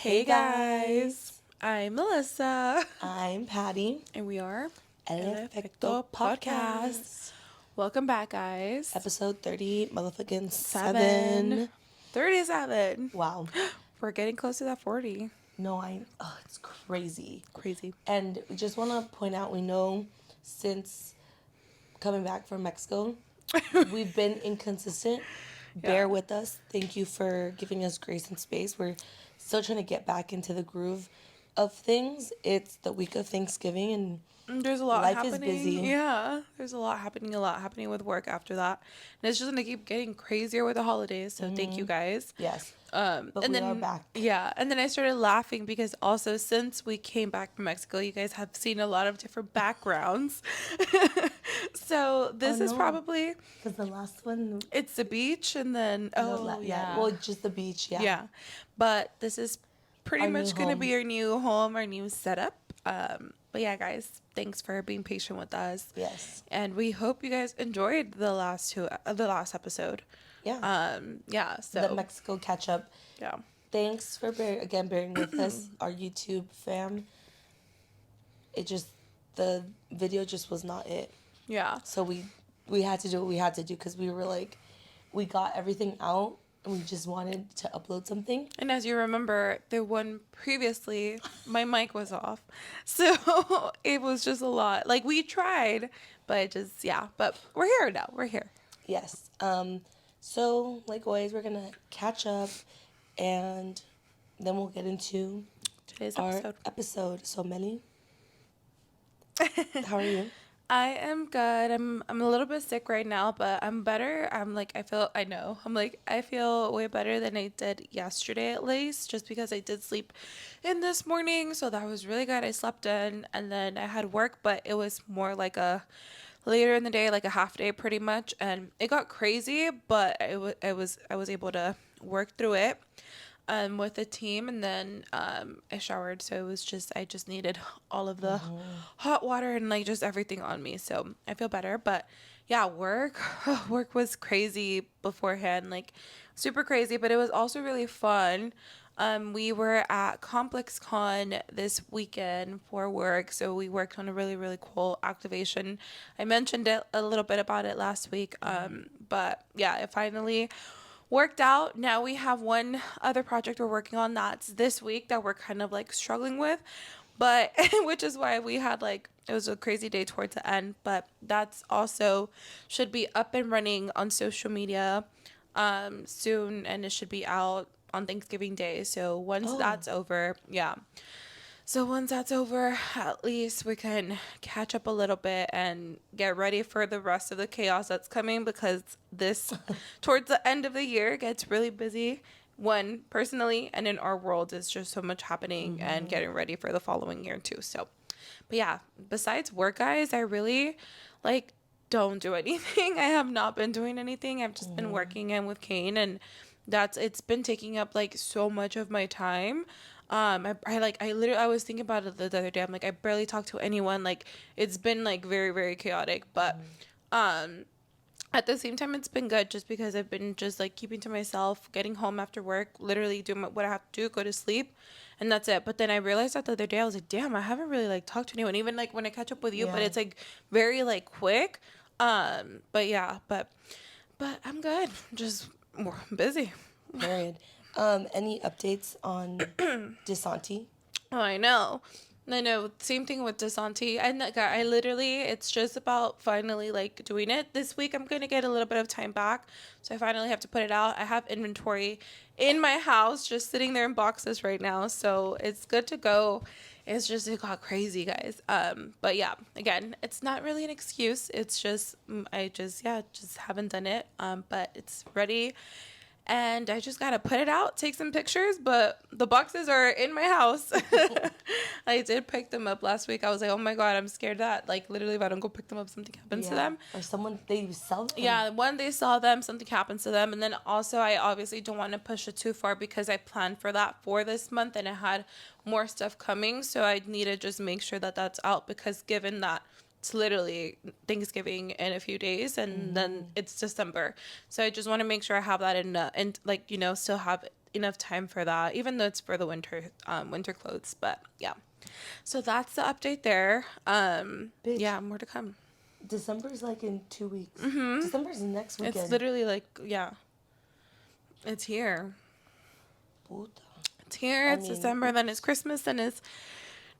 Hey guys, I'm Melissa. I'm Patty. And we are Efecto podcast. Welcome back, guys. Episode 30, motherfucking 7. 37. Wow. We're getting close to that 40. No, it's crazy. Crazy. And we just want to point out, we know since coming back from Mexico, we've been inconsistent. Bear with us. Thank you for giving us grace and space. We're still trying to get back into the groove of things. It's the week of Thanksgiving and there's a lot life happening. is busy. Yeah, there's a lot happening with work after that. And it's just going to keep getting crazier with the holidays. So thank you guys. Yes. But we are back. Yeah. And then I started laughing because also since we came back from Mexico, you guys have seen a lot of different backgrounds. So this is probably. Because the last one. It's the beach and then. Yeah. Well, just the beach. Yeah. Yeah. But this is pretty much going to be our new home, our new setup. But yeah, guys, thanks for being patient with us. Yes. And we hope you guys enjoyed the last episode. Yeah. Yeah. So the Mexico catch up. Yeah. Thanks for bearing with us, our YouTube fam. The video just was not it. Yeah. So we had to do what we had to do because we were like, we got everything out. We just wanted to upload something. And as you remember, the one previously, my mic was off. So it was just a lot. Like, we tried, but but we're here now. We're here. Yes. So, like always, we're going to catch up, and then we'll get into today's episode. So, Mely, how are you? I am good. I'm a little bit sick right now, but I'm better. I feel way better than I did yesterday at least, just because I did sleep in this morning, so that was really good. I slept in and then I had work, but it was more like a later in the day, like a half day pretty much, and it got crazy, but I was able to work through it. With the team, and then I showered, so it was I just needed all of the hot water and like just everything on me, so I feel better. But yeah, work was crazy beforehand, like super crazy, but it was also really fun. We were at Complex Con this weekend for work, so we worked on a really, really cool activation. I mentioned a little bit about it last week, but yeah, it finally worked out. Now we have one other project we're working on that's this week that we're kind of like struggling with, but which is why we had it was a crazy day towards the end, but that's also should be up and running on social media soon, and it should be out on Thanksgiving Day. So once that's over, So once that's over, at least we can catch up a little bit and get ready for the rest of the chaos that's coming, because this, towards the end of the year, gets really busy. One, personally, and in our world, is just so much happening and getting ready for the following year too. So, but yeah, besides work, guys, I really, don't do anything. I have not been doing anything. I've just been working in with Kane, and it's been taking up, so much of my time. I was thinking about it the other day. I'm I barely talk to anyone. It's been very, very chaotic, but at the same time, it's been good just because I've been just keeping to myself, getting home after work, literally doing what I have to do, go to sleep, and that's it. But then I realized that the other day, I was like, damn, I haven't really talked to anyone, even when I catch up with you, but it's very quick. But yeah, but I'm good. Just more busy. Period. Any updates on DeSanti? Oh, I know. Same thing with DeSanti. And I literally, it's just about finally doing it. This week I'm going to get a little bit of time back. So I finally have to put it out. I have inventory in my house just sitting there in boxes right now. So it's good to go. It's just, it got crazy, guys. But yeah, again, it's not really an excuse. It's just, I just haven't done it. But it's ready. And I just got to put it out, take some pictures, but the boxes are in my house. I did pick them up last week. I was like, oh my God, I'm scared that, literally, if I don't go pick them up, something happens to them. Or they sell them. Yeah, when they saw them, something happens to them. And then also, I obviously don't want to push it too far because I planned for that for this month and I had more stuff coming. So I need to just make sure that that's out, because given that it's literally Thanksgiving in a few days, and then it's December. So I just want to make sure I have that in still have enough time for that, even though it's for the winter clothes. But yeah, so that's the update there. Bitch, Yeah, more to come. December's like in 2 weeks. December's next It's weekend. literally like, yeah, it's here. Puta. It's here. I It's mean, December. Then it's Christmas. Then it's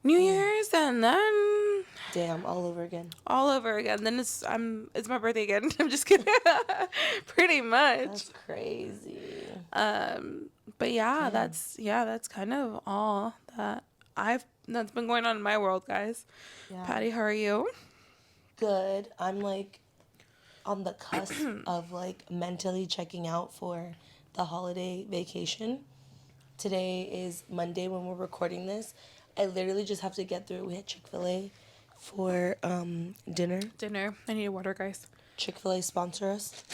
New Year's, and then damn, all over again. all over again. Then it's my birthday again. I'm just kidding. Pretty much. That's crazy. But yeah, Damn. that's kind of all that's been going on in my world, guys. Yeah. Patty, how are you? Good. I'm like on the cusp of like mentally checking out for the holiday vacation. Today is Monday when we're recording this. I literally just have to get through. We had Chick-fil-A for dinner. Dinner. I need water, guys. Chick-fil-A sponsor us.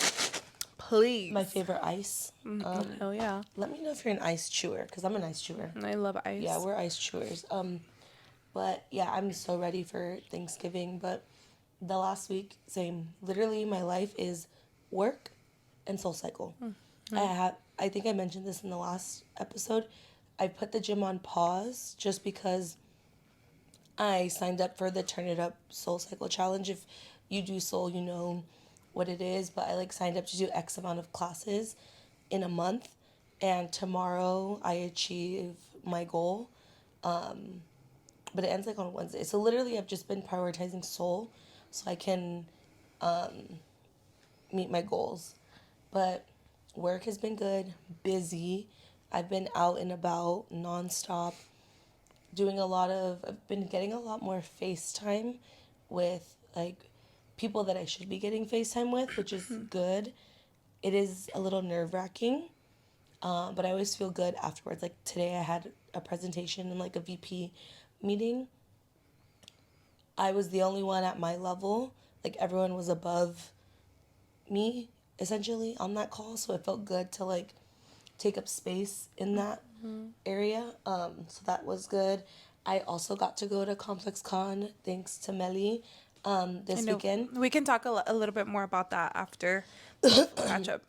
Please. My favorite ice. Hell yeah. Let me know if you're an ice chewer, because I'm an ice chewer. I love ice. Yeah, we're ice chewers. But yeah, I'm so ready for Thanksgiving. But the last week, same. Literally, my life is work and Soul Cycle. I think I mentioned this in the last episode. I put the gym on pause just because I signed up for the Turn It Up Soul Cycle Challenge. If you do soul, you know what it is. But I like signed up to do X amount of classes in a month, and tomorrow I achieve my goal. But it ends like on Wednesday. So literally I've just been prioritizing soul so I can meet my goals. But work has been good, busy. I've been out and about nonstop, I've been getting a lot more FaceTime with like people that I should be getting FaceTime with, which is good. It is a little nerve-wracking, but I always feel good afterwards. Like today I had a presentation in like a VP meeting. I was the only one at my level. Like everyone was above me essentially on that call, so it felt good to like take up space in that area. So that was good. I also got to go to Complex Con thanks to Mely this weekend. We can talk a little bit more about that after the catch up.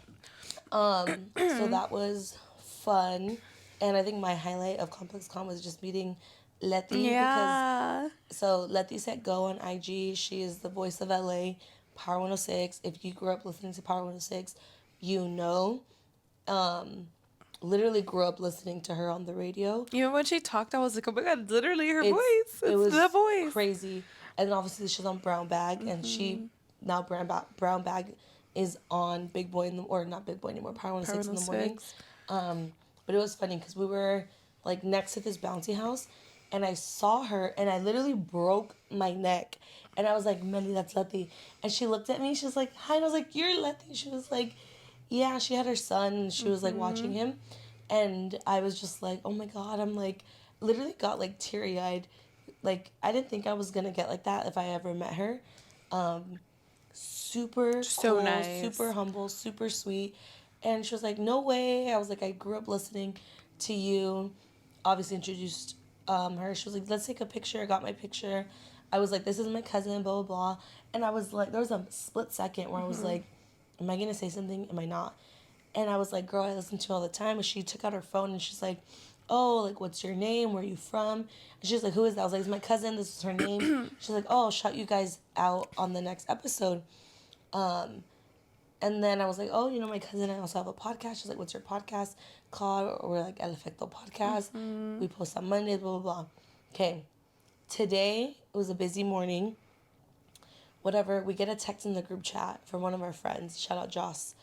So that was fun. And I think my highlight of Complex Con was just meeting Letty. Yeah. So Letty Set Go on IG. She is the voice of LA, Power 106. If you grew up listening to Power 106, you know. Literally grew up listening to her on the radio. Even when she talked, I was like, oh my God, literally her voice. It was the voice. crazy. And then obviously she's on Brown Bag, and she now Brown Bag is on Big Boy or not Big Boy anymore, Power 106 in the morning. But it was funny because we were like next to this bouncy house, and I saw her, and I literally broke my neck, and I was like, Melly, that's Letty. And she looked at me, she was like, hi, and I was like, you're Letty. She was like, yeah, she had her son, and she was like watching him, and I was just like, oh my God, I'm like, literally got like teary-eyed. Like, I didn't think I was gonna get like that if I ever met her. Super So cool, nice. super humble, super sweet. And she was like, no way. I was like, I grew up listening to you. Obviously introduced her. She was like, let's take a picture. I got my picture. I was like, this is my cousin, blah, blah, blah. And I was like, there was a split second where I was like, am I going to say something? Am I not? And I was like, girl, I listen to you all the time. And she took out her phone and she's like, oh, like, what's your name? Where are you from? And she's like, who is that? I was like, it's my cousin. This is her name. She's like, oh, I'll shout you guys out on the next episode. And then I was like, oh, you know, my cousin, I also have a podcast. She's like, what's your podcast called? Or we're like, El Efecto podcast. We post on Mondays, blah, blah, blah. Okay. Today, it was a busy morning. Whatever. We get a text in the group chat from one of our friends. Shout out Joss.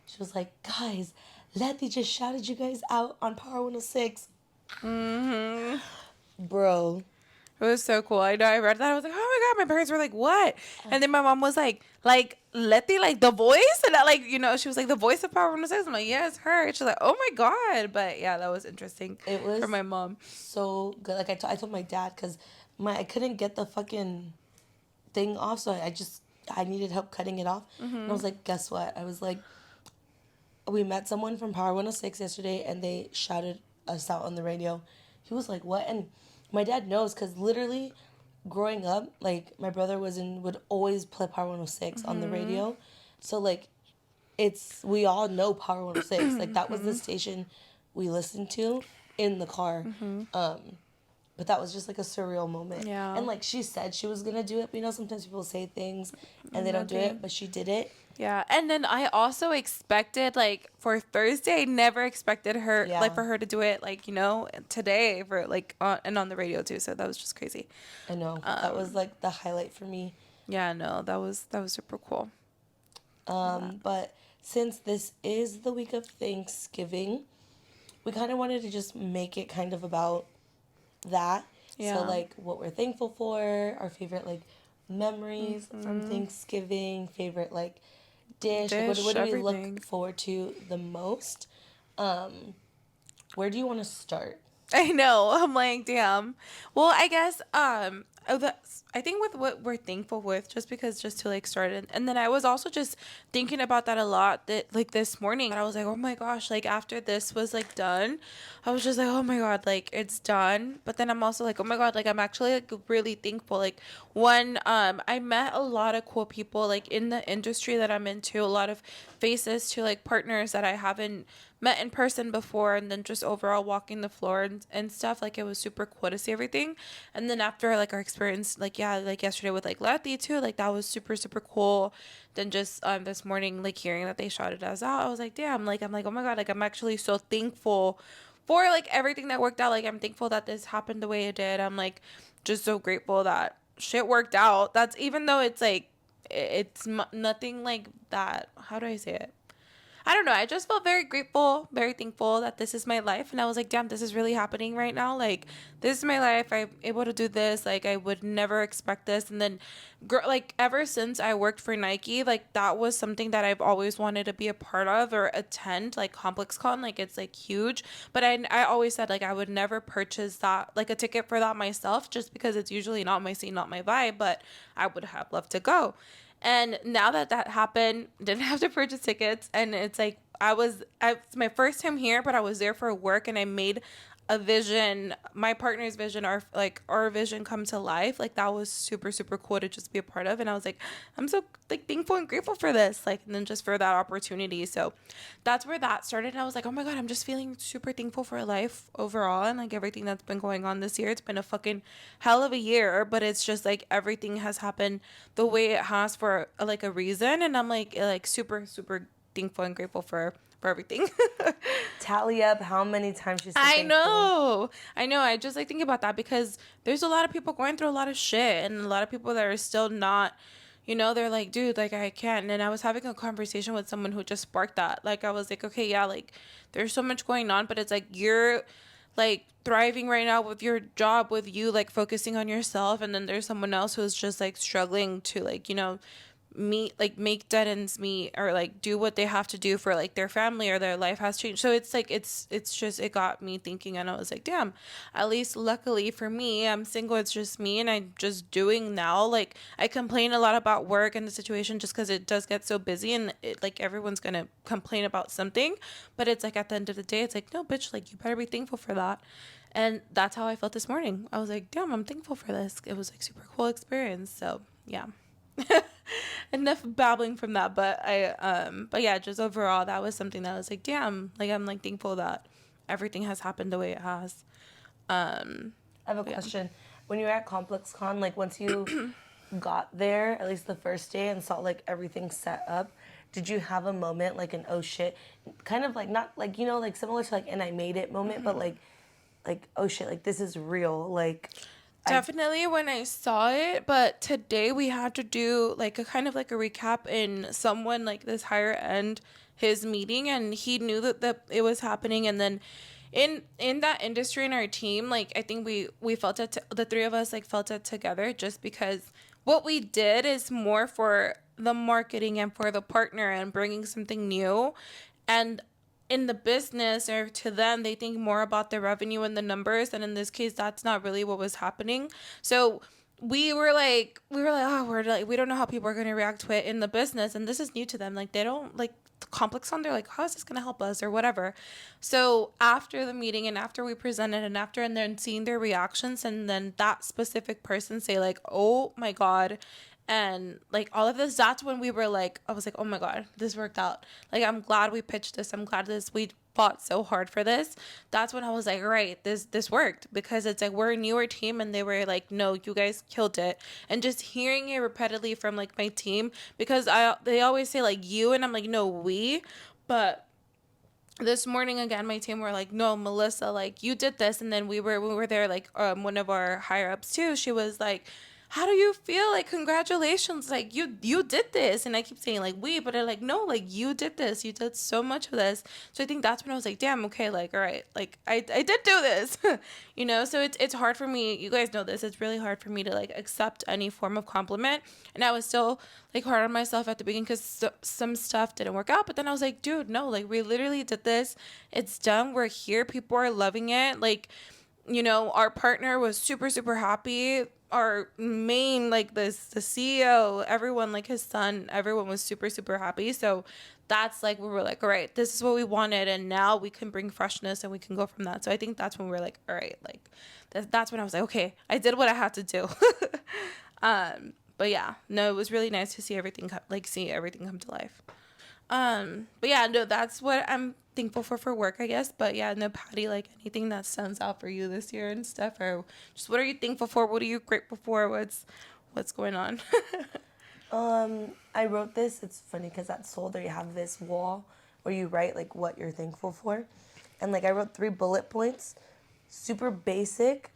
She was like, guys, Letty just shouted you guys out on Power 106. Bro. It was so cool. I know. I read that. I was like, oh my God. My parents were like, what? And then my mom was like, Letty, like the voice? And I, like, you know, she was like, the voice of Power 106. I'm like, yeah, it's her. She's like, oh my God. But yeah, that was interesting. It was for my mom. So good. Like, I told my dad because I couldn't get the fucking thing off. So I needed help cutting it off. And I was like, guess what? I was like, we met someone from Power 106 yesterday and they shouted us out on the radio. He was like, what? And my dad knows because literally growing up, like my brother would always play Power 106 on the radio. So like we all know Power 106. Like that was the station we listened to in the car. But that was just like a surreal moment. Yeah. And like she said she was gonna do it, but you know, sometimes people say things and they don't do Nothing. it, but she did it. Yeah, and then I also expected, like, for Thursday, I never expected her, like, Yeah. for her to do it, like, you know, today for, like, and on the radio too. So that was just crazy. I know. That was like the highlight for me. Yeah, no, that was super cool. But since this is the week of Thanksgiving, we kind of wanted to just make it kind of about that. So Yeah. like what we're thankful for, our favorite like memories from Thanksgiving, favorite like dish, like Dish, what do we look everything. forward to the most? Where do you want to start? I know. I'm like, damn. Well, I guess I think with what we're thankful with, just to like start it, and then I was also just thinking about that a lot, that like this morning I was like, oh my gosh, like after this was like done, I was just like, oh my god, like it's done. But then I'm also like, oh my god, like I'm actually like really thankful. Like one, I met a lot of cool people like in the industry that I'm into, a lot of faces to like partners that I haven't met in person before, and then just overall walking the floor and stuff, like it was super cool to see everything. And then after like our experience, like yeah, like yesterday with like Letty too, like that was super super cool. Then just this morning, like hearing that they shouted us out, I was like, damn, like I'm like, oh my god, like I'm actually so thankful for like everything that worked out. Like I'm thankful that this happened the way it did. I'm like just so grateful that shit worked out. That's even though it's like it's nothing like that, how do I say it, I don't know. I just felt very grateful, very thankful that this is my life. And I was like, damn, this is really happening right now. Like, this is my life. I'm able to do this. Like, I would never expect this. And then, like, ever since I worked for Nike, like, that was something that I've always wanted to be a part of or attend, like, ComplexCon. Like, it's, like, huge. But I always said, like, I would never purchase that, like, a ticket for that myself just because it's usually not my scene, not my vibe. But I would have loved to go. And now that that happened, didn't have to purchase tickets. And it's like, it's my first time here, but I was there for work and I made a vision, my partner's vision, our vision come to life. Like that was super, super cool to just be a part of. And I was like, I'm so like thankful and grateful for this. Like, and then just for that opportunity. So that's where that started. And I was like, oh my God, I'm just feeling super thankful for life overall. And like everything that's been going on this year. It's been a fucking hell of a year, but it's just like everything has happened the way it has for like a reason. And I'm like super, super thankful and grateful for everything. Tally up how many times she said I thankful. know. I know. I just like think about that because there's a lot of people going through a lot of shit and a lot of people that are still not, they're like, dude, like I can't. And I was having a conversation with someone who just sparked that. Like I was like, okay, yeah, like there's so much going on, but it's like you're like thriving right now with your job, with you like focusing on yourself, and then there's someone else who's just like struggling to like, make dead ends meet or like do what they have to do for like their family or their life has changed. So it's like it's just it got me thinking, and I was like, damn, at least luckily for me, I'm single, it's just me, and I'm just doing now. Like I complain a lot about work and the situation just because it does get so busy, and like everyone's gonna complain about something, but it's like at the end of the day, it's like, no bitch, like you better be thankful for that. And that's how I felt this morning. I was like, damn, I'm thankful for this. It was like super cool experience. So yeah. Enough babbling from that, but yeah, just overall that was something that was like, damn, like I'm like thankful that everything has happened the way it has. I have a question. When you were at ComplexCon, like once you got there, at least the first day, and saw like everything set up, did you have a moment like an oh shit, kind of like not like like similar to like and I made it moment, but like oh shit, like this is real, like Definitely when I saw it, but today we had to do like a kind of like a recap in someone like this higher end his meeting, and he knew that it was happening. And then in that industry in our team, like I think we felt it the three of us like felt it together, just because what we did is more for the marketing and for the partner and bringing something new. And in the business, or to them, they think more about the revenue and the numbers, and in this case that's not really what was happening. So we were like, oh, we're like, we don't know how people are going to react to it in the business, and this is new to them. Like they don't like complex on, they're like, how is this going to help us or whatever. So after the meeting and after we presented and then seeing their reactions, and then that specific person say like, oh my god, and like all of this, that's when we were like, I was like, oh my god, this worked out. Like I'm glad we pitched this, I'm glad fought so hard for this, that's when I was like, right, this worked, because it's like we're a newer team and they were like, no, you guys killed it. And just hearing it repeatedly from like my team, because they always say like you, and I'm like, no, we. But this morning again, my team were like, no, Melissa, like you did this. And then we were there, like one of our higher ups too, she was like, how do you feel? Like, congratulations, like you did this. And I keep saying like we, but I'm like, no, like you did this, you did so much of this. So I think that's when I was like, damn, okay, like all right, like I did do this. So it's hard for me, you guys know this, it's really hard for me to like accept any form of compliment. And I was still like hard on myself at the beginning because some stuff didn't work out. But then I was like, dude, no, like we literally did this. It's done. We're here. People are loving it. Like, our partner was super, super happy. Our main, like the CEO, everyone, like his son, everyone was super, super happy. So that's like, we were like, all right, this is what we wanted. And now we can bring freshness and we can go from that. So I think that's when we are like, all right, like that's when I was like, okay, I did what I had to do. But yeah, no, it was really nice to see everything come to life. But yeah, no, that's what I'm thankful for work, I guess. But yeah, no, Patty, like anything that stands out for you this year and stuff, or just what are you thankful for? What are you grateful for? What's going on? I wrote this. It's funny because at Solder you have this wall where you write like what you're thankful for, and like I wrote 3 bullet points, super basic,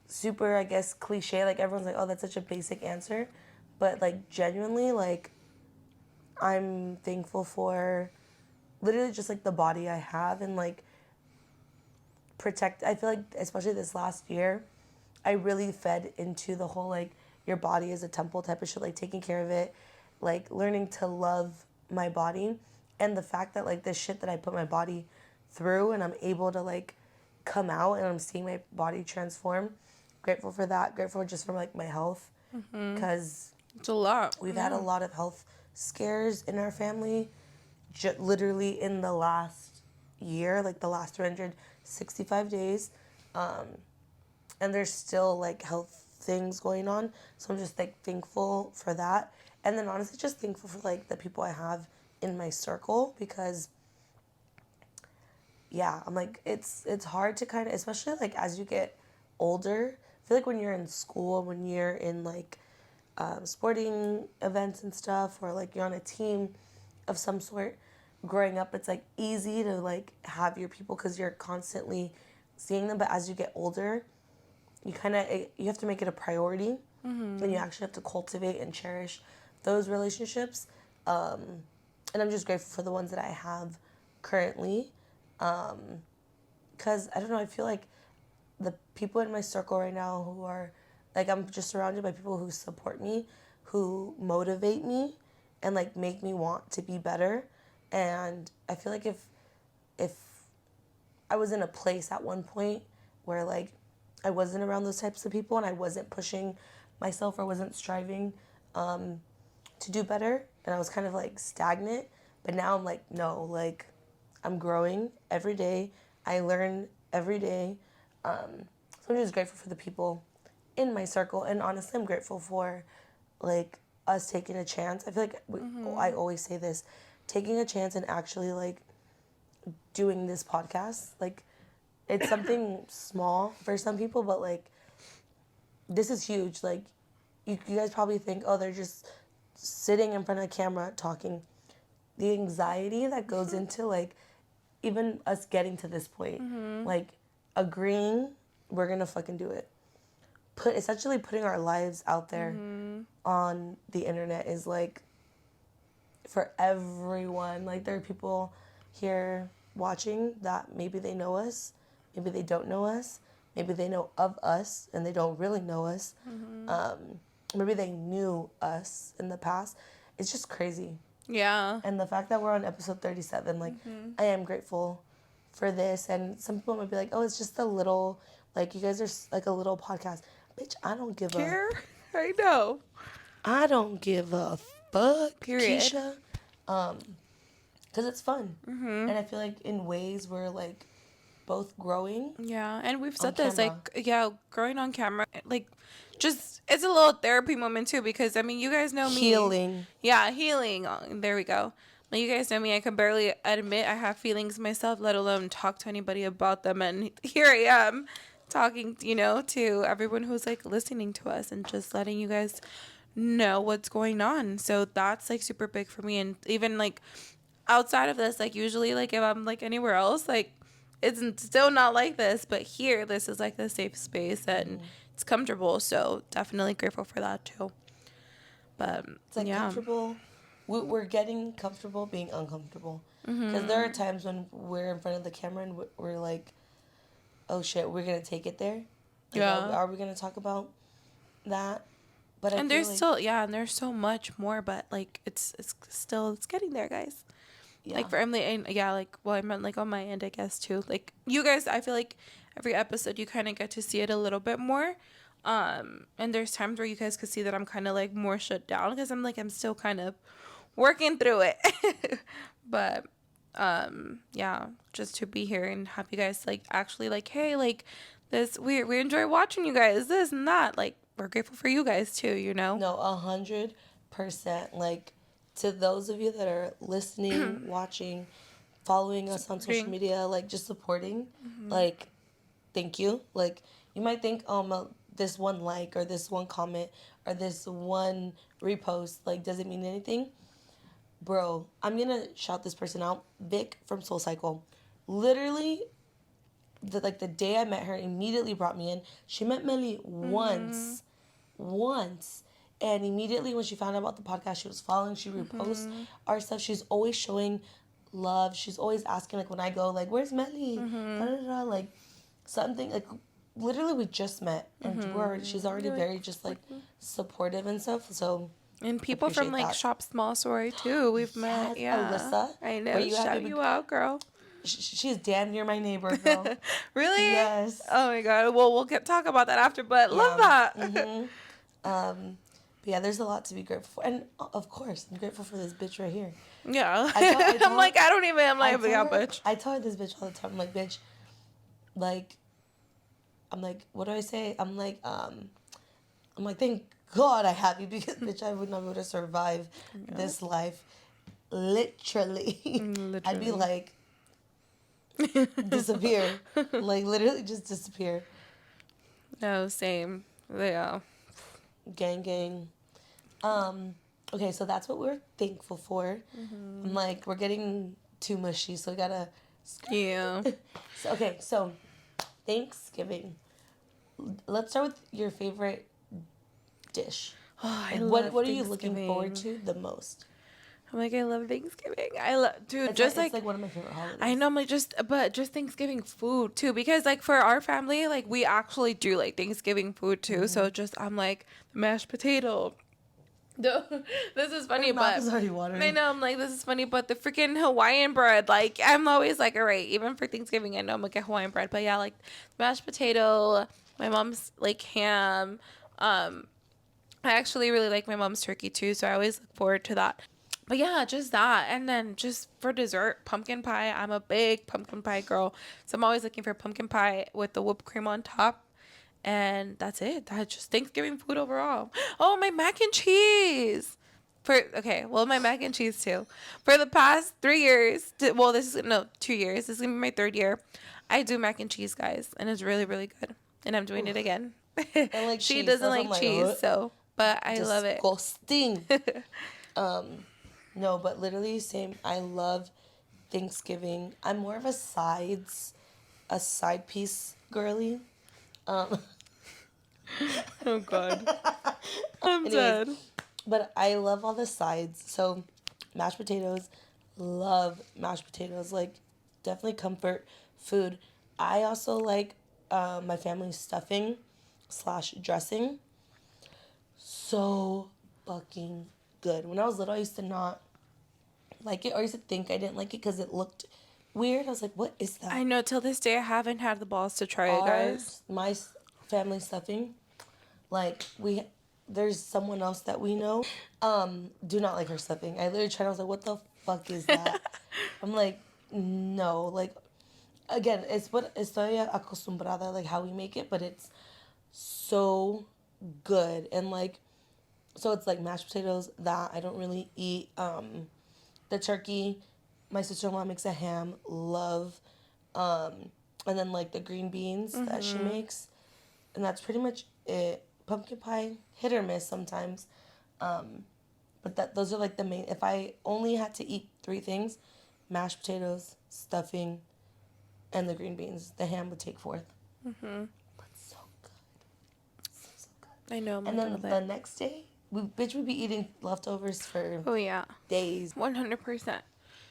super I guess cliche. Like everyone's like, oh, that's such a basic answer, but like genuinely, like I'm thankful for literally just like the body I have and like protect. I feel like especially this last year, I really fed into the whole like your body is a temple type of shit, like taking care of it, like learning to love my body, and the fact that like this shit that I put my body through and I'm able to like come out and I'm seeing my body transform. Grateful for that. Grateful just for like my health, because It's a lot. we've had a Yeah. lot of health scares in our family, literally in the last year, like the last 365 days. And there's still like health things going on. So I'm just like thankful for that. And then honestly, just thankful for like the people I have in my circle, because yeah, I'm like, it's hard to kind of, especially like as you get older. I feel like when you're in school, when you're in like sporting events and stuff, or like you're on a team of some sort, growing up, it's like easy to like have your people because you're constantly seeing them. But as you get older, you have to make it a priority, and you actually have to cultivate and cherish those relationships. And I'm just grateful for the ones that I have currently, because I don't know, I feel like the people in my circle right now who are like, I'm just surrounded by people who support me, who motivate me, and like make me want to be better. And I feel like if I was in a place at one point where like I wasn't around those types of people and I wasn't pushing myself or wasn't striving to do better, and I was kind of like stagnant, but now I'm like, no, like I'm growing every day. I learn every day. So I'm just grateful for the people in my circle, and honestly, I'm grateful for like us taking a chance. I feel like I always say this, taking a chance and actually like doing this podcast. Like it's something small for some people, but like this is huge. Like you guys probably think, oh, they're just sitting in front of the camera talking. The anxiety that goes into like even us getting to this point, like agreeing we're gonna fucking do it. Essentially putting our lives out there on the internet is like for everyone. Like there are people here watching that maybe they know us, maybe they don't know us, maybe they know of us and they don't really know us. Maybe they knew us in the past. It's just crazy. Yeah. And the fact that we're on episode 37, like, I am grateful for this. And some people might be like, oh, it's just a little, like, you guys are like a little podcast. Bitch, Care? I know. I don't give a fuck, Period. Keisha. Because it's fun. And I feel like in ways we're, like, both growing. Yeah, and we've said On this, camera. like, yeah, growing on camera, like, just, it's a little therapy moment, too, because, I mean, you guys know me. Healing. Yeah, healing. There we go. Like, you guys know me, I can barely admit I have feelings myself, let alone talk to anybody about them. And here I am talking, to everyone who's like listening to us and just letting you guys know what's going on. So that's like super big for me. And even like outside of this, like usually like if I'm like anywhere else, like it's still not like this, but here this is like the safe space and it's comfortable. So definitely grateful for that too. But It's like yeah. comfortable. We're getting comfortable being uncomfortable. Because there are times when we're in front of the camera and we're like, oh shit, we're going to take it there? Like, Yeah. are we going to talk about that? But I And feel there's like, still, yeah, and there's so much more, but like it's still it's getting there, guys. yeah. Like for Emily, and yeah, like well, I meant like on my end, I guess too. Like you guys, I feel like every episode you kind of get to see it a little bit more. And there's times where you guys could see that I'm kind of like more shut down because I'm still kind of working through it. But yeah, just to be here and have you guys like actually like, hey, like this we enjoy watching you guys, this and that. Like we're grateful for you guys too, No, 100%. Like, to those of you that are listening, watching, following us on social Supporting. media, like, just supporting, like, thank you. Like, you might think, this one like or this one comment or this one repost, like, doesn't mean anything. Bro, I'm gonna shout this person out. Vic from Soul Cycle. Literally, the day I met her, immediately brought me in. She met Melly once. And immediately when she found out about the podcast, she was following, she reposts our stuff. She's always showing love. She's always asking, like, when I go, like, where's Melly? Da, da, da, like, something, like, literally we just met. And she's already You're like, very just, like, supportive and stuff. So, and people from appreciate like that. Shop Small Story too. We've met, Yes, yeah. Alyssa. I Where know. you have Shout even, you out, girl. she's damn near my neighbor, girl. Really? Yes. Oh my god. Well, we'll talk about that after, but love Yeah. that. But yeah, there's a lot to be grateful for. And of course, I'm grateful for this bitch right here. Yeah. I I'm tell her, like, I don't even. I'm I like, tell yeah, her, bitch. I tell her this bitch all the time. I'm like, bitch, like, I'm like, what do I say? I'm like, thank God I have you because, bitch, I would not be able to survive this life. Literally. I'd be Literally. like, disappear. Like, literally just disappear. No, same. Yeah. Gang, gang. Okay, so that's what we're thankful for. I'm like, we're getting too mushy, so we gotta. Yeah. So Thanksgiving. Let's start with your favorite dish. Oh, I Like, love what are you looking forward Thanksgiving. to the most? I'm like, I love Thanksgiving. I love, dude, just It's like one of my favorite holidays. I know, I'm like, but just Thanksgiving food too, because like for our family, like we actually do like Thanksgiving food too. So just, I'm like, the mashed potato. This is funny, Your mouth but is already watering. I know, I'm like, this is funny, but the freaking Hawaiian bread, like, I'm always like, all right, even for Thanksgiving, I know I'm gonna get Hawaiian bread, but yeah, like mashed potato, my mom's like ham. I actually really like my mom's turkey too, so I always look forward to that. But yeah, just that. And then just for dessert, pumpkin pie. I'm a big pumpkin pie girl. So I'm always looking for pumpkin pie with the whipped cream on top. And that's it. That's just Thanksgiving food overall. Oh, my mac and cheese. My mac and cheese too. For the past 3 years, well, this is no 2 years. This is gonna be my third year. I do mac and cheese, guys, and it's really, really good. And I'm doing it again. I like She cheese. doesn't That's like I'm like, cheese, so but I love it. disgusting. No, but literally same. I love Thanksgiving. I'm more of a side piece girly. Um, Oh God, I'm anyways, dead. but I love all the sides. So, mashed potatoes, love mashed potatoes. Like, definitely comfort food. I also like my family's stuffing / dressing. So fucking good. When I was little, I used to not like it, or I used to think I didn't like it because it looked weird. I was like, what is that? I know. Till this day, I haven't had the balls to try it, guys. Family stuffing, like there's someone else that we know, do not like her stuffing. I literally tried. I was like, what the fuck is that? I'm like, no, like, again, it's what estoy acostumbrada, like how we make it, but it's so good. And like, so it's like mashed potatoes that I don't really eat the turkey. My sister-in-law makes a ham. Love. And then like the green beans that she makes, and that's pretty much it. Pumpkin pie, hit or miss sometimes. But those are like the main. If I only had to eat three things, mashed potatoes, stuffing, and the green beans, the ham would take fourth. But so good, so good. I know. And then the next day, we'd be eating leftovers for Oh yeah, days. 100%.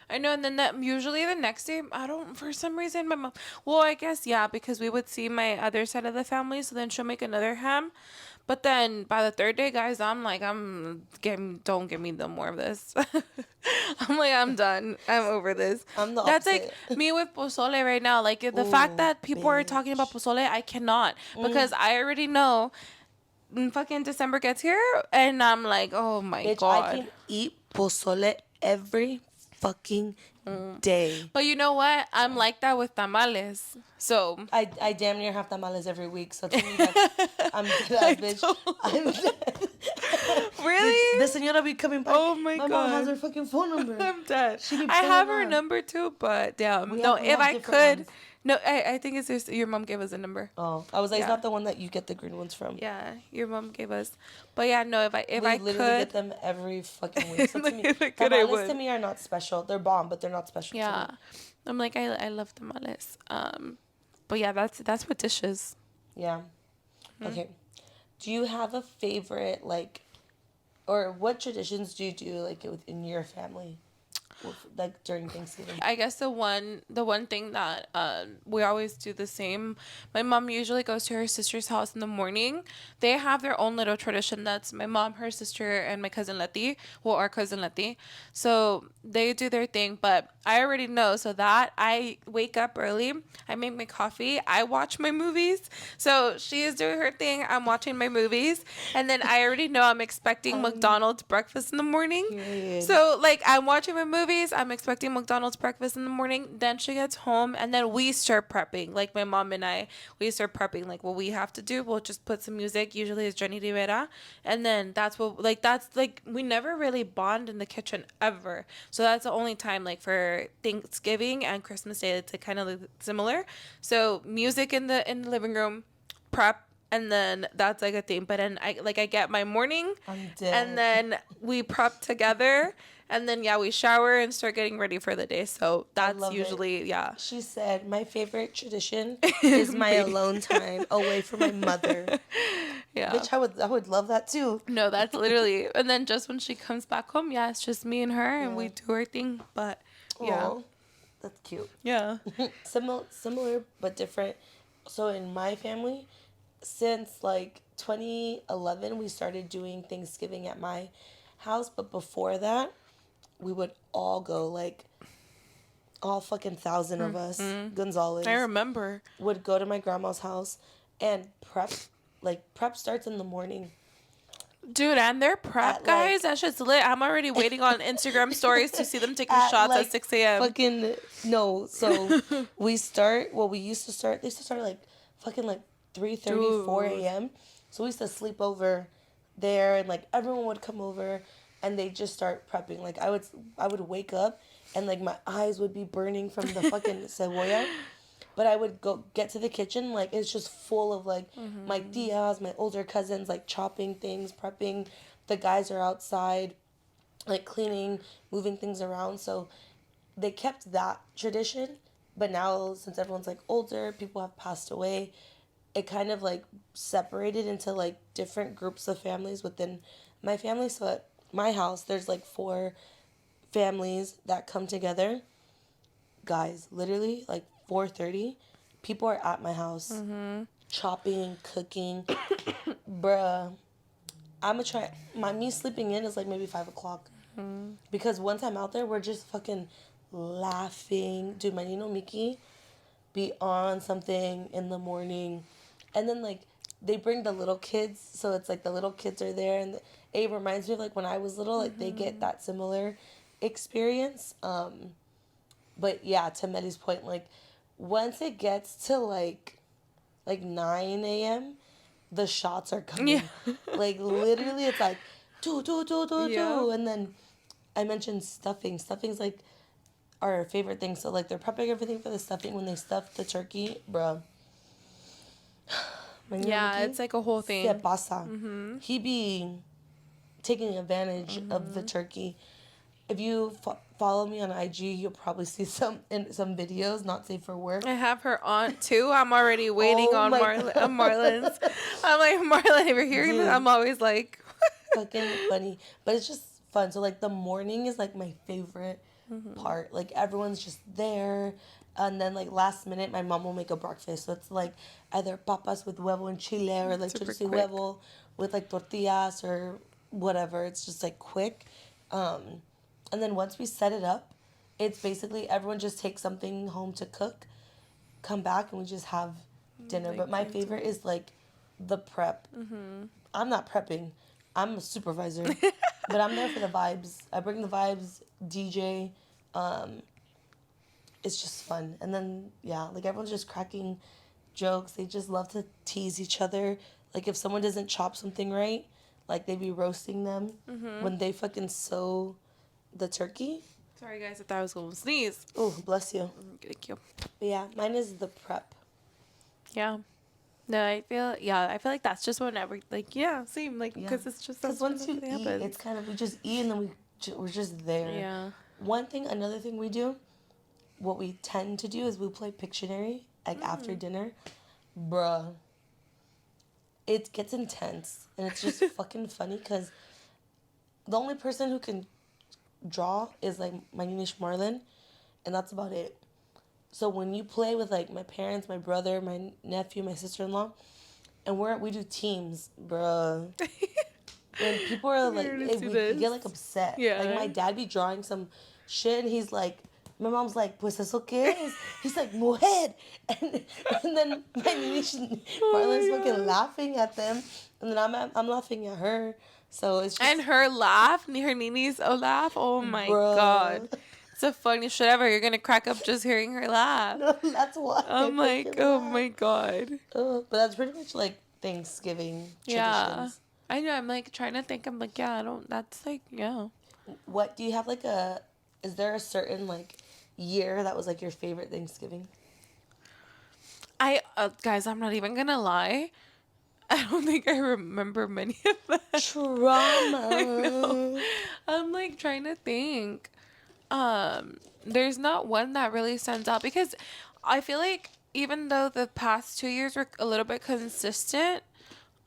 I know, and then that usually the next day, I don't, for some reason, my mom, well, I guess, yeah, because we would see my other side of the family, so then she'll make another ham. But then by the third day, guys, I'm like, don't give me no more of this. I'm like, I'm done. I'm over this. I'm the That's like opposite. me with pozole right now. Like the fact Ooh, that people are talking about bitch. pozole, I cannot because I already know fucking December gets here and I'm like, oh my Bitch, I God. can eat pozole every fucking day. But you know what? I'm like that with tamales. So I damn near have tamales every week, so to me that's I'm dead ass, bitch. I'm dead. Bitch, the Really? señora be coming by. Oh my My mom has God. her fucking phone number. I'm dead. She be I have pulling her up. number too, but damn. We No, have if I different could. ones. No, I think it's just your mom gave us a number. Oh, I was like, it's Yeah. not the one that you get the green ones from. Yeah, your mom gave us. But yeah, no, if We I literally get could, them every fucking week. So to like me, if I could, I tamales to would. me are not special. They're bomb, but they're not special to Yeah. me. I'm like I love tamales. But yeah, that's what dishes. Yeah. Okay. Do you have a favorite, like, or what traditions do you do, like, within your family, like, during Thanksgiving? I guess the one thing that we always do the same. My mom usually goes to her sister's house in the morning. They have their own little tradition. That's my mom, her sister, and my cousin Letty. Well, our cousin Letty. So they do their thing, but I already know. So that I wake up early. I make my coffee. I watch my movies. So she is doing her thing. I'm watching my movies, and then I already know I'm expecting McDonald's breakfast in the morning. Period. So like I'm watching my movies, I'm expecting McDonald's breakfast in the morning. Then she gets home, and then we start prepping. Like my mom and I, we start prepping. Like what we have to do, we'll just put some music. Usually it's Jenny Rivera, and then that's like we never really bond in the kitchen ever. So that's the only time like for Thanksgiving and Christmas Day it's kind of similar. So music in the living room, prep, and then that's like a thing. But then I get my morning, I'm dead. and then we prep together, and then yeah, we shower and start getting ready for the day. So that's love it. usually yeah. She said, my favorite tradition is my alone time away from my mother. Yeah. Bitch, I would love that too. No, that's literally. And then just when she comes back home, yeah, it's just me and her, and we do our thing. But yeah, Aw, that's cute. yeah. Similar but different. So in my family, since like 2011, we started doing Thanksgiving at my house. But before that, we would all go, like all fucking 1,000 of us, Gonzalez, I remember. would go to my grandma's house and prep. Like prep starts in the morning. Dude, and their prep At, guys, like- that shit's lit. I'm already waiting on Instagram stories to see them taking shots like, at 6 a.m. Fucking no. So we start. Well, we used to start. They used to start at like fucking like 3:30, 4 a.m. So we used to sleep over there, and like everyone would come over, and they just start prepping. Like I would wake up, and like my eyes would be burning from the fucking cebolla. But I would go get to the kitchen, like it's just full of like my tias, my older cousins, like chopping things, prepping. The guys are outside, like cleaning, moving things around. So they kept that tradition. But now, since everyone's like older, people have passed away, it kind of like separated into like different groups of families within my family. So at my house, there's like 4 families that come together. Guys, literally like 4:30, people are at my house chopping, cooking. Bruh, I'm gonna try. Me sleeping in is like maybe 5 o'clock. Because once I'm out there, we're just fucking laughing. Dude, my Nino Miki be on something in the morning. And then like they bring the little kids, so it's like the little kids are there, and it reminds me of like when I was little, like they get that similar experience. But yeah, to Mely's point, like once it gets to like 9 a.m., the shots are coming. Yeah. Like literally, it's like do, Yeah. and then I mentioned stuffing. Stuffing's like our favorite thing. So like they're prepping everything for the stuffing. When they stuff the turkey, bruh, my niño Yeah, Mickey it's like a whole se thing. pasa. Mm-hmm. He be taking advantage of the Mm-hmm. turkey. If you follow me on IG, you'll probably see some videos not safe for work. I have her aunt too. I'm already waiting Oh on my Marlon's. god, I'm like, Marlon, if you're hearing this, dude, I'm always like, fucking funny. But it's just fun. So like the morning is like my favorite mm-hmm. part. Like everyone's just there. And then like last minute my mom will make a breakfast. So it's like either papas with huevo and chile or like Super chips y quick. huevo with like tortillas or whatever. It's just like quick. And then once we set it up, it's basically everyone just takes something home to cook, come back and we just have dinner. Like But my pizza. favorite is like the prep. Mm-hmm. I'm not prepping. I'm a supervisor, but I'm there for the vibes. I bring the vibes, DJ. Um, it's just fun. And then yeah, like everyone's just cracking jokes. They just love to tease each other. Like if someone doesn't chop something right, like they be roasting them Mm-hmm. when they fucking sew the turkey. Sorry, guys, I thought I was going to sneeze. Oh, bless you. Thank you. But yeah, mine is the prep. Yeah. No, I feel like that's just whenever, like, yeah, same, like, Yeah. because it's just, Because that's once when you everything eat, happens. it's kind of, we just eat and then we're just there. Yeah. Another thing we do, what we tend to do is we play Pictionary, like after dinner. Bruh. It gets intense. And it's just fucking funny because the only person who can draw is like my niece Marlon. And that's about it. So when you play with like my parents, my brother, my nephew, my sister-in-law, and we do teams, bruh. And people are I'm like, here to see we get this. like upset. Like Yeah. my dad be drawing some shit, and he's like, my mom's like, pues eso qué es? He's like, mujer. And then my niece Marlon's Oh my fucking God. laughing at them, and then I'm laughing at her. So it's And just, her laugh, her Nini's laugh, oh my God. bruh. It's the funniest shit ever. You're going to crack up just hearing her laugh. No, that's why I I'm like, fucking oh laugh. my God. But that's pretty much like Thanksgiving Yeah. traditions. I know. I'm like trying to think. I'm like, yeah, I don't, that's like, yeah. What do you have like is there a certain like year that was like your favorite Thanksgiving? Guys, I'm not even going to lie. I don't think I remember many of them. I know. Trauma. I'm like trying to think. There's not one that really stands out because I feel like even though the past 2 years were a little bit consistent,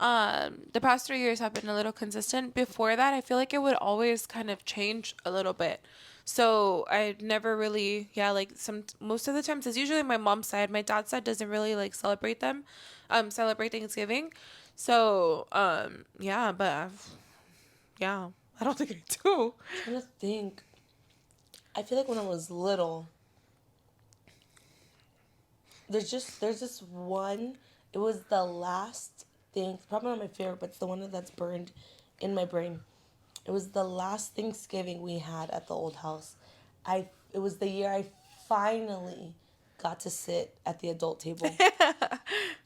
the past 3 years have been a little consistent. Before that, I feel like it would always kind of change a little bit. So I never really, yeah, like most of the times it's usually my mom's side. My dad's side doesn't really like celebrate Thanksgiving. So, yeah, but yeah, I don't think I do. I'm trying to think. I feel like when I was little, there's this one. It was the last thing, probably not my favorite, but it's the one that's burned in my brain. It was the last Thanksgiving we had at the old house. It was the year I finally got to sit at the adult table.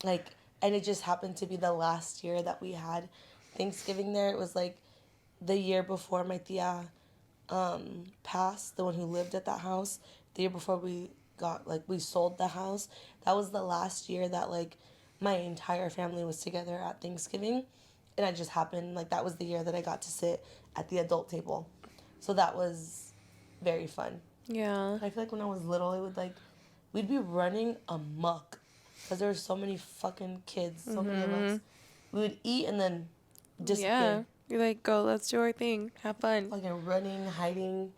Like, and it just happened to be the last year that we had Thanksgiving there. It was like the year before my tia passed, the one who lived at that house. The year before we sold the house. That was the last year that like my entire family was together at Thanksgiving. And I just happened, like that was the year that I got to sit at the adult table. So that was very fun. Yeah. I feel like when I was little, it would like, we'd be running amok because there were so many fucking kids, so many of us. We would eat and then Yeah. disappear. You're like, go, let's do our thing. Have fun. Fucking running, hiding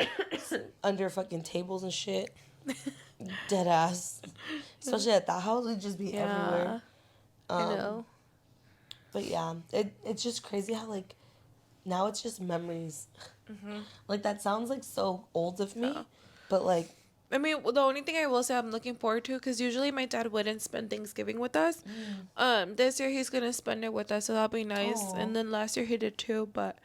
under fucking tables and shit. Dead ass. Especially at that house, we'd just be everywhere. Yeah. I know. But yeah, it's just crazy how like now it's just memories. Like that sounds like so old of me, Yeah. but like I mean, the only thing I will say I'm looking forward to, because usually my dad wouldn't spend Thanksgiving with us. This year he's gonna spend it with us, so that'll be nice. Aw. And then last year he did too, but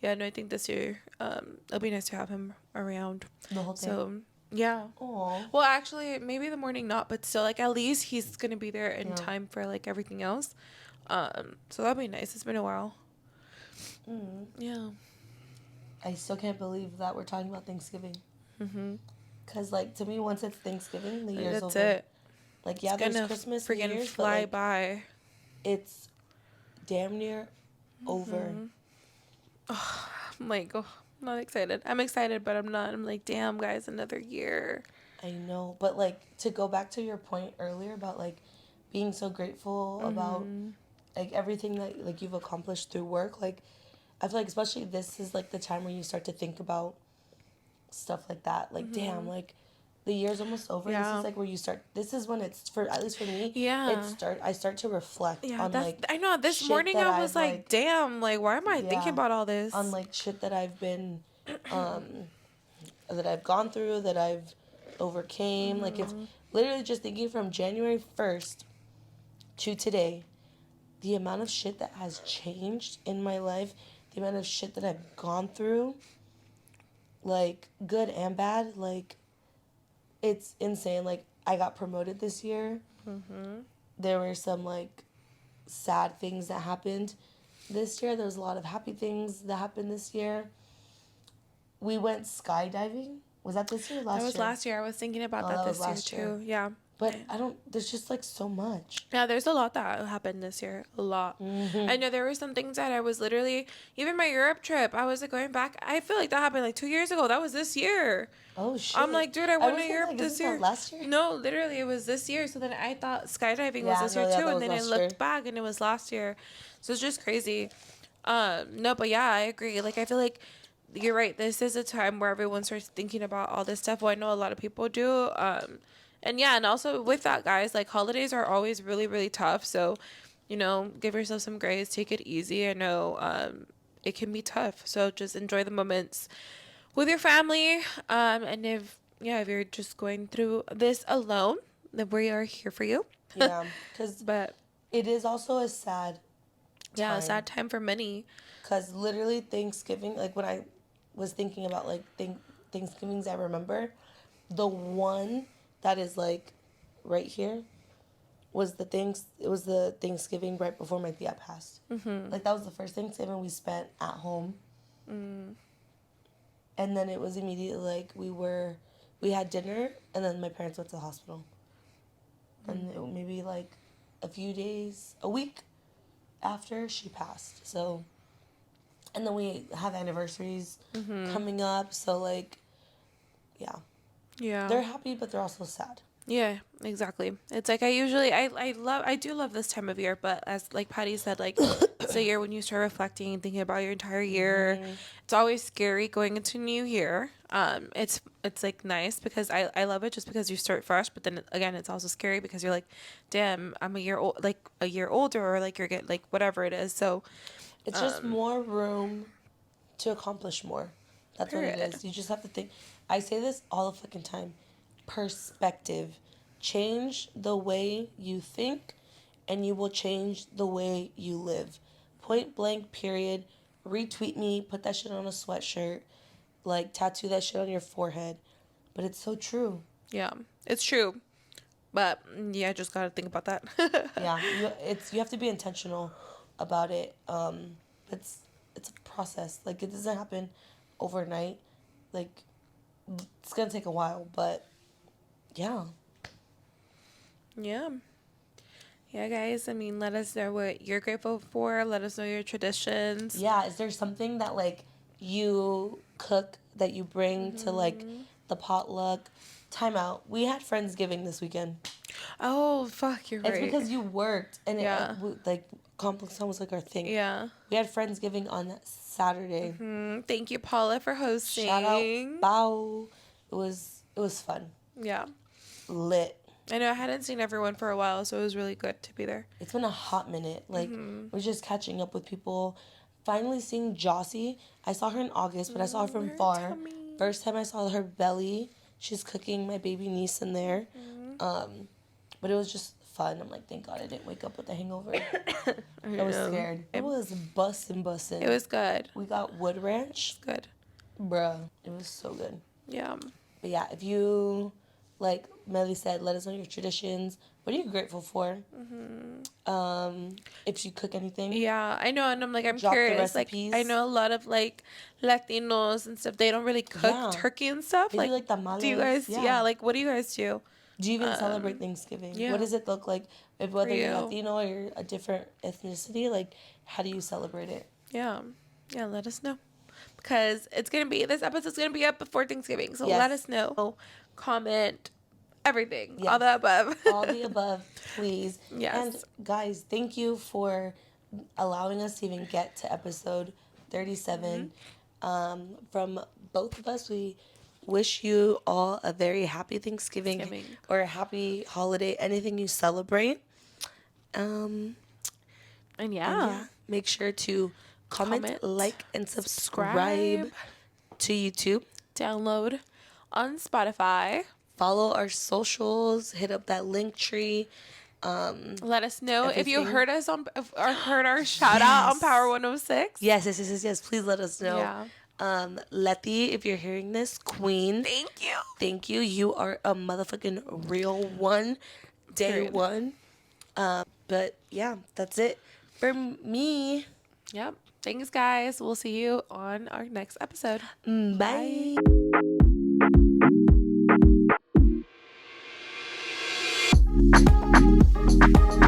yeah, no, I think this year, it'll be nice to have him around. the whole thing. So yeah. Oh, Well, actually, maybe the morning not, but still, like at least he's gonna be there in Yeah. time for like everything else. So that'll be nice. It's been a while. Yeah. I still can't believe that we're talking about Thanksgiving. Mm-hmm. Because, like, to me, once it's Thanksgiving, the Like, year's that's over. it. Like, It's yeah, there's gonna Christmas, New freaking Year's, but, fly like, by. it's damn near over. Mm-hmm. Oh, I'm like, oh, I'm not excited. I'm excited, but I'm not. I'm like, damn, guys, another year. I know. But, like, to go back to your point earlier about, like, being so grateful about, Mm-hmm. like, everything that, like, you've accomplished through work, like, I feel like especially this is, like, the time where you start to think about stuff like that. Like, damn, Mm-hmm. like, the year's almost over. This Yeah. is, like, where you start, this is when it's, for at least for me, Yeah. I start to reflect Yeah, on, that's, like, I know. This shit morning that I was I've, like, like, damn, like, why am I thinking yeah, about all on, this? like, shit that I've been, um, that I've gone through, that I've overcame. Like, it's Mm-hmm. literally just thinking from January 1st to today, the amount of shit that has changed in my life, the amount of shit that I've gone through, like, good and bad, like, it's insane. Like, I got promoted this year. Mm-hmm. There were some, like, sad things that happened this year. There was a lot of happy things that happened this year. We went skydiving. Was that this year or That last was year? last year. I was thinking about Oh, that that was this year last year. too. Yeah. But I don't, there's just, like, so much. Yeah, there's a lot that happened this year. A lot. I know there were some things that I was literally, even my Europe trip, I was like going back. I feel like that happened like 2 years ago. That was this year. Oh, I'm shit. like, dude, I I went to was thinking, Europe like, this isn't that year. last year? No, literally, it was this year. So then I thought skydiving was Yeah, this no, year yeah, too. that And was then I last year. looked back and it was last year. So it's just crazy. No, but yeah, I agree. Like, I feel like you're right. This is a time where everyone starts thinking about all this stuff. Well, I know a lot of people do. And yeah, and also with that, guys, like holidays are always really, really tough. So, give yourself some grace, take it easy. I know it can be tough. So just enjoy the moments with your family. And if you're just going through this alone, then we are here for you. Yeah, because But it is also a sad yeah, a time. sad time for many. Because literally Thanksgiving, like, when I was thinking about, like, Thanksgivings I remember, the one that is, like, right here was it was the Thanksgiving right before my tia passed. Mm-hmm. Like, that was the first Thanksgiving we spent at home. Mm. And then it was immediately, like, we had dinner, and then my parents went to the hospital. And maybe, like, a week after she passed. So, and then we have anniversaries coming up. So, like, yeah. Yeah. They're happy, but they're also sad. Yeah, exactly. It's like I do love this time of year, but as like Patty said, like it's a year when you start reflecting and thinking about your entire year. It's always scary going into new year. It's like nice because I love it just because you start fresh, but then again it's also scary because you're like, damn, I'm a year older, or like you're like whatever it is. So It's just more room to accomplish more. That's what it period. is. You just have to think. I say this all the fucking time. Perspective. Change the way you think, and you will change the way you live. Point blank, period. Retweet me, put that shit on a sweatshirt, like, tattoo that shit on your forehead. But it's so true. Yeah, it's true. But yeah, I just gotta think about that. Yeah, you have to be intentional about it. It's it's a process. Like, it doesn't happen overnight. Like, it's gonna take a while, but yeah. Yeah. Yeah, guys. I mean, let us know what you're grateful for. Let us know your traditions. Yeah, is there something that, like, you cook that you bring to, like, the potluck? Time out. We had Friendsgiving this weekend. Oh, fuck, you're It's right. because you worked, and Yeah. like, complex time was, like, our thing. Yeah. We had Friendsgiving on Saturday. Thank you, Paula, for Shout out, hosting. bow. It was fun. Yeah. Lit. I know I hadn't seen everyone for a while, so it was really good to be there. It's been a hot minute. Like, we're just catching up with people. Finally seeing Jossie. I saw her in August, but I saw her from Her far. tummy. First time I saw her belly. She's cooking my baby niece in there. But it was just fun. I'm like, thank God I didn't wake up with a hangover. I was scared. It was bussin'. It was good. We got Wood Ranch. Good. Bruh. It was so good. Yeah. But yeah, if you Like Mely said, let us know your traditions. What are you grateful for? If you cook anything, Yeah, I know, and I'm drop the curious. Like, I recipes. know a lot of like Latinos and stuff. They don't really cook Yeah, turkey and stuff. they do Like, like do you tamales. guys? Yeah. Yeah, like what do you guys do? Do you even celebrate Um, Thanksgiving? What yeah, does it look like? If for whether you're you. Latino or you're a different ethnicity, like how do you celebrate it? Yeah, yeah. Let us know because it's gonna be this episode's gonna be up before Thanksgiving. So let Yes, us know. Comment everything, all yes, the above. all the above, please. And Yes. guys, thank you for allowing us to even get to episode 37. From both of us, we wish you all a very happy Thanksgiving Thanksgiving. or a happy holiday, anything you celebrate. Um, And and yeah, yeah, make sure to comment, comment, like, and subscribe subscribe, to YouTube. download on Spotify. Follow our socials, hit up that link tree, Let us know if you everything. heard us on or heard our shout out on Power Yes. 106. Yes. Please let us know. Yeah. Letty, if you're hearing this, Queen, Thank you. thank you. You are a motherfucking real one, day Period. one. But yeah, that's it for me. Yep. Thanks, guys. We'll see you on our next episode. Bye. Bye.